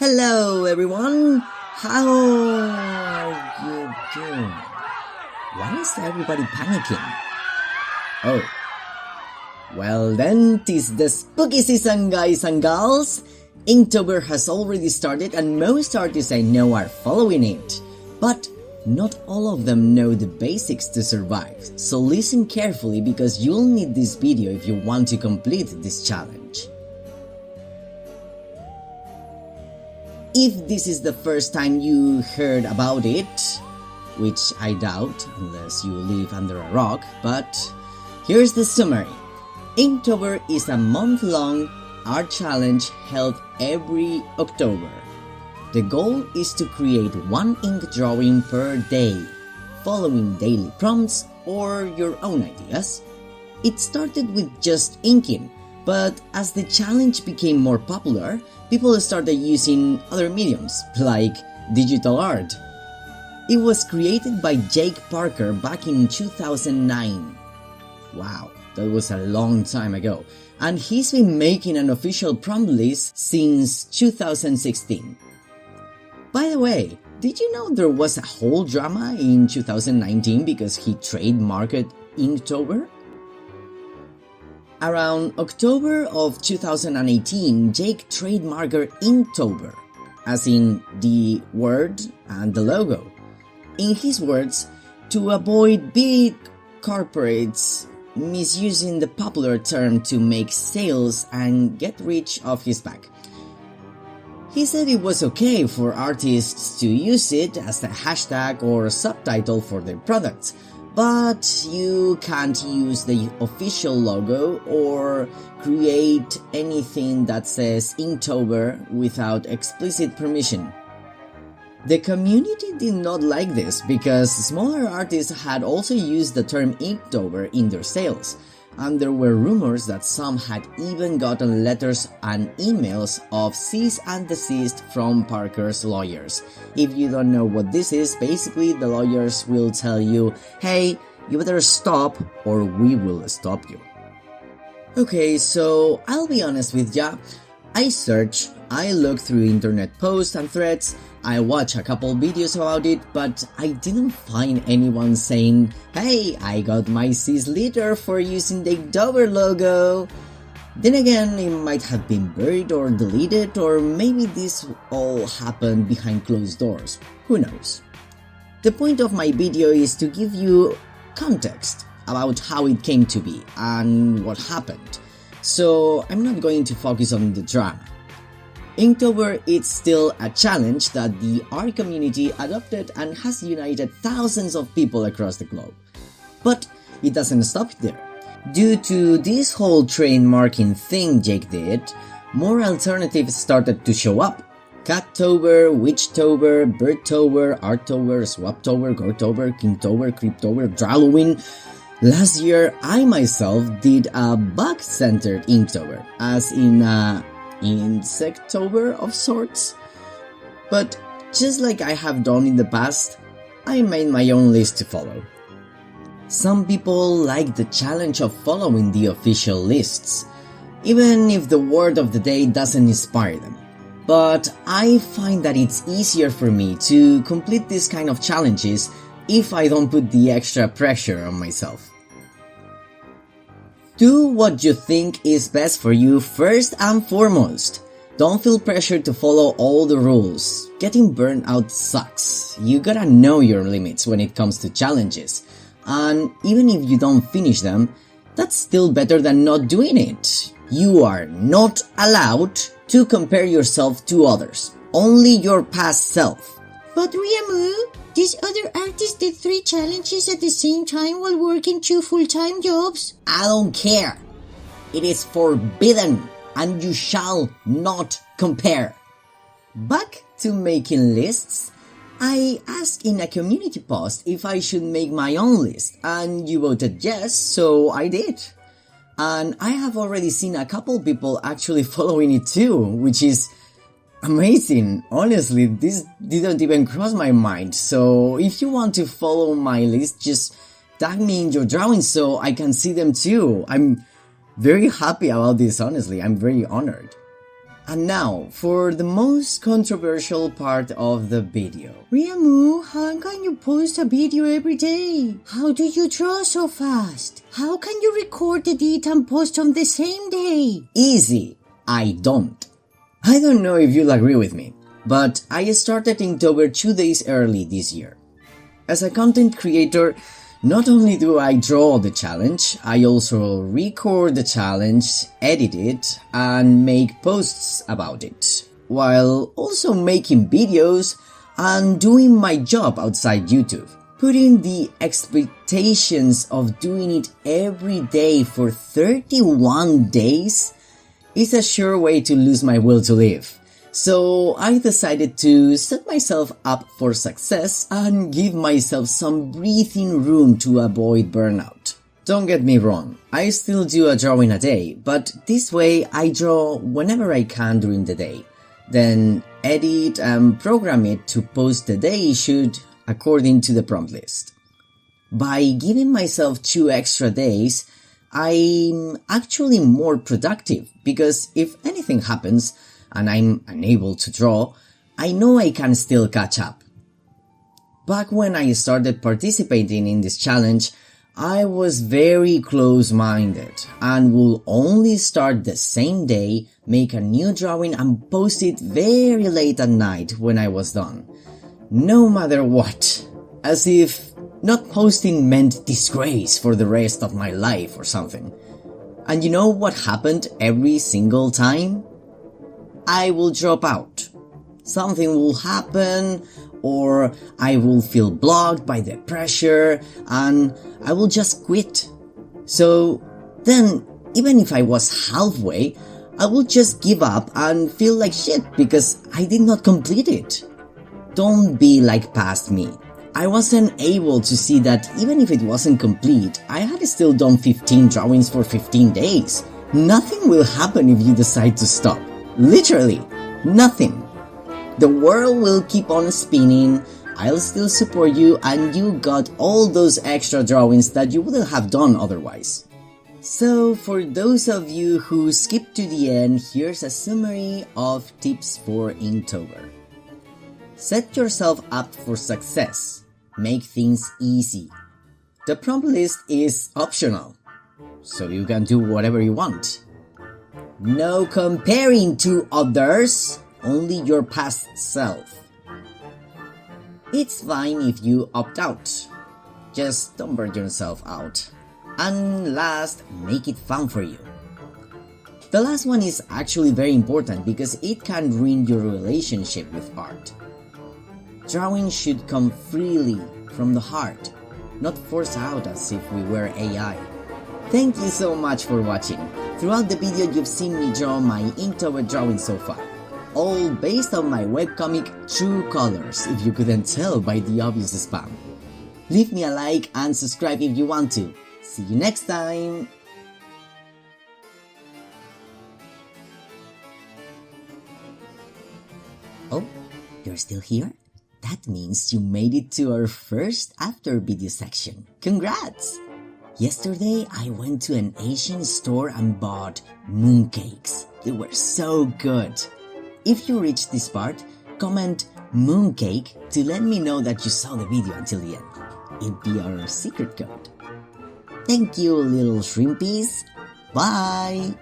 Hello everyone, how are you doing? Why is everybody panicking? Oh, well then, 'tis the spooky season, guys and gals. Inktober has already started and most artists I know are following it. But not all of them know the basics to survive, so listen carefully because you'll need this video if you want to complete this challenge. If this is the first time you heard about it, which I doubt unless you live under a rock, but here's the summary. Inktober is a month-long art challenge held every October. The goal is to create one ink drawing per day, following daily prompts or your own ideas. It started with just inking, but as the challenge became more popular, people started using other mediums, like digital art. It was created by Jake Parker back in 2009. Wow, that was a long time ago. And he's been making an official prompt list since 2016. By the way, did you know there was a whole drama in 2019 because he trademarked Inktober? Around October of 2018, Jake trademarked Inktober, as in the word and the logo. In his words, to avoid big corporates misusing the popular term to make sales and get rich off his back. He said it was okay for artists to use it as a hashtag or subtitle for their products, but you can't use the official logo or create anything that says Inktober without explicit permission. The community did not like this because smaller artists had also used the term Inktober in their sales, and there were rumors that some had even gotten letters and emails of cease and desist from Parker's lawyers. If you don't know what this is, basically the lawyers will tell you, hey, you better stop or we will stop you. Okay, so I'll be honest with ya, I search, I look through internet posts and threads, I watch a couple videos about it, but I didn't find anyone saying, hey, I got my cis leader for using the Inktober logo. Then again, it might have been buried or deleted, or maybe this all happened behind closed doors, who knows. The point of my video is to give you context about how it came to be and what happened, so I'm not going to focus on the drama. Inktober is still a challenge that the art community adopted and has united thousands of people across the globe. But it doesn't stop there. Due to this whole trademarking thing Jake did, more alternatives started to show up. Cattober, Witchtober, Birdtober, Arttober, Swaptober, Gortober, Kingtober, Cryptober, Dralloween. Last year, I myself did a bug-centered Inktober, as in a Insectober of sorts. But just like I have done in the past, I made my own list to follow. Some people like the challenge of following the official lists, even if the word of the day doesn't inspire them. But I find that it's easier for me to complete this kind of challenges if I don't put the extra pressure on myself. Do what you think is best for you first and foremost. Don't feel pressured to follow all the rules. Getting burnt out sucks. You gotta know your limits when it comes to challenges. And even if you don't finish them, that's still better than not doing it. You are not allowed to compare yourself to others. Only your past self. But Riamu, these other artists did 3 challenges at the same time while working 2 full-time jobs. I don't care. It is forbidden and you shall not compare. Back to making lists, I asked in a community post if I should make my own list and you voted yes, so I did. And I have already seen a couple people actually following it too, which is amazing. Honestly, this didn't even cross my mind. So if you want to follow my list, just tag me in your drawings so I can see them too. I'm very happy about this, honestly. I'm very honored. And now, for the most controversial part of the video. Riamu, how can you post a video every day? How do you draw so fast? How can you record, edit, and post on the same day? Easy. I don't. I don't know if you'll agree with me, but I started Inktober 2 days early this year. As a content creator, not only do I draw the challenge, I also record the challenge, edit it, and make posts about it, while also making videos and doing my job outside YouTube. Putting the expectations of doing it every day for 31 days is a sure way to lose my will to live. So I decided to set myself up for success and give myself some breathing room to avoid burnout. Don't get me wrong, I still do a drawing a day, but this way I draw whenever I can during the day, then edit and program it to post the day issued according to the prompt list. By giving myself 2 extra days, I'm actually more productive because if anything happens, and I'm unable to draw, I know I can still catch up. Back when I started participating in this challenge, I was very close-minded and will only start the same day, make a new drawing and post it very late at night when I was done. No matter what. As if not posting meant disgrace for the rest of my life or something. And you know what happened every single time? I will drop out. Something will happen, or I will feel blocked by the pressure, and I will just quit. So then, even if I was halfway, I will just give up and feel like shit because I did not complete it. Don't be like past me. I wasn't able to see that even if it wasn't complete, I had still done 15 drawings for 15 days. Nothing will happen if you decide to stop. Literally, nothing. The world will keep on spinning, I'll still support you, and you got all those extra drawings that you wouldn't have done otherwise. So, for those of you who skipped to the end, here's a summary of tips for Inktober. Set yourself up for success. Make things easy. The prompt list is optional, so you can do whatever you want. No comparing to others, only your past self. It's fine if you opt out. Just don't burn yourself out. And last, make it fun for you. The last one is actually very important because it can ruin your relationship with art. Drawing should come freely from the heart, not forced out as if we were AI. Thank you so much for watching. Throughout the video you've seen me draw my Inktober drawing so far, all based on my webcomic True Colors, if you couldn't tell by the obvious spam. Leave me a like and subscribe if you want to. See you next time! Oh, you're still here? That means you made it to our first after video section. Congrats! Yesterday, I went to an Asian store and bought mooncakes. They were so good. If you reached this part, comment mooncake to let me know that you saw the video until the end. It'd be our secret code. Thank you, little shrimpies. Bye!